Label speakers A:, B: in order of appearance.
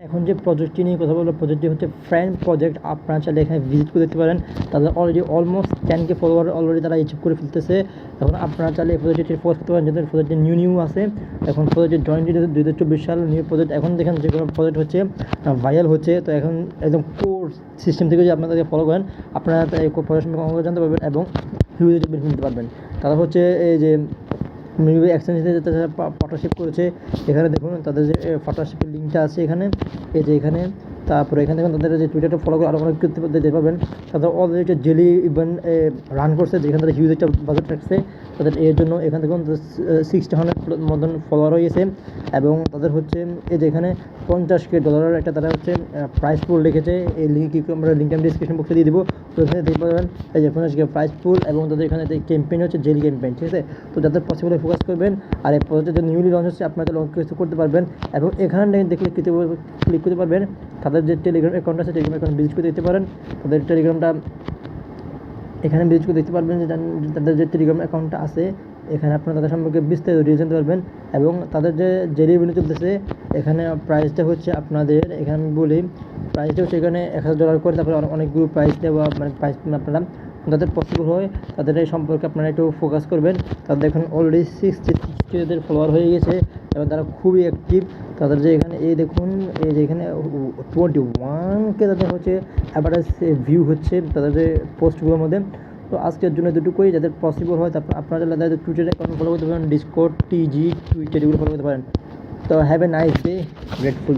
A: এখন যে প্রজেক্টটি নিয়ে কথা বলবো, প্রজেক্টটি হচ্ছে ফ্রেন্ড প্রজেক্ট। আপনারা চাইলে এখানে ভিজিট করে দেখতে পারেন। তাদের already almost 10K follower already তারা অ্যাচিভ করে ফেলতেছে। এখন আপনারা চাইলে এই প্রজেক্টটি ফোকাস করতে পারেন, যেহেতু প্রজেক্টটি নিউ আছে। এখন প্রজেক্টের জয়েন্ট 2024 সাল নিউ প্রজেক্ট। এখন দেখেন যে কোনো প্রজেক্ট হচ্ছে ভাইরাল হচ্ছে, তো এখন একদম কোর সিস্টেম থেকে যদি আপনাদেরকে ফলো করেন, আপনারা এই প্রজেক্ট সম্পর্কে জানতে পারবেন এবং হিউজ বেনিফিট নিতে পারবেন। তারা হচ্ছে এই যে এক্সচেঞ্জে তারা পার্টনারশিপ করেছে। এখানে দেখুন তাদের যে পার্টনারশিপের লিঙ্কটা আছে এখানে, এই যে এখানে। তারপরে এখানে দেখুন তাদের যে টুইটারটা ফলো করে আরও অনেক কিছু দেখতে পাবেন। তাদের অলরেডি একটা জেলি ইভেন্ট রান করছে, যেখানে তাদের হিউজ একটা বাজেট রাখছে তাদের এর জন্য। এখানে দেখুন 600 মতন ফলোয়ার হয়েছে এবং তাদের হচ্ছে এই যে এখানে $50K একটা তারা হচ্ছে প্রাইস পুল রেখেছে। এই লিঙ্ক আমরা লিঙ্কটা আমি ডিসক্রিপশন বক্সে দিয়ে দেবো, তো এখানে দেখতে পাবেন এই যে $50K প্রাইস পুল। এবং তাদের এখানে ক্যাম্পেইন হচ্ছে জেলি ক্যাম্পেইন, ঠিক আছে। তো যাদের পসিবল ফোকাস করবেন, আর এই প্রজেক্টে যে নিউলি লঞ্চ হচ্ছে আপনারা লঞ্চ কিছু করতে পারবেন। এবং এখানে দেখলে ক্লিক করতে পারবেন তাদের যে টেলিগ্রাম অ্যাকাউন্ট আছে, টেলিগ্রাম অ্যাকাউন্ট ভিজিট করে দিতে পারেন। তাদের টেলিগ্রামটা এখানে ভিজিট করে দেখতে পারবেন যে তাদের যে টেলিগ্রাম অ্যাকাউন্টটা আছে, এখানে আপনারা তাদের সম্পর্কে বিস্তারিত জানতে পারবেন। এবং তাদের যে জেলি ইভেন্ট চলতেছে, এখানে প্রাইসটা হচ্ছে আপনাদের, এখানে আমি বলি প্রাইসটা হচ্ছে এখানে $1000 করে। তারপরে অনেকগুলো প্রাইস দেওয়া, মানে প্রাইস আপনারা যাদের পসিবল হয় তাদের এই সম্পর্কে আপনারা একটু ফোকাস করবেন। তাদের এখন অলরেডি 66K ফলোয়ার হয়ে গেছে এবং তারা খুবই অ্যাক্টিভ। তাদের যে এখানে এই দেখুন, এই যে এখানে 21K তাদের হচ্ছে অ্যাভারেজ ভিউ হচ্ছে তাদের যে পোস্টগুলোর মধ্যে। তো আজকের জন্য দুটুকুই, যাদের পসিবল হয় তারপর আপনারা তাদের টুইটার অ্যাকাউন্ট ফলো করতে পারেন, ডিসকর্ড, টিজি, টুইটার এগুলো ফলো করতে পারেন। তো have a nice day, grateful.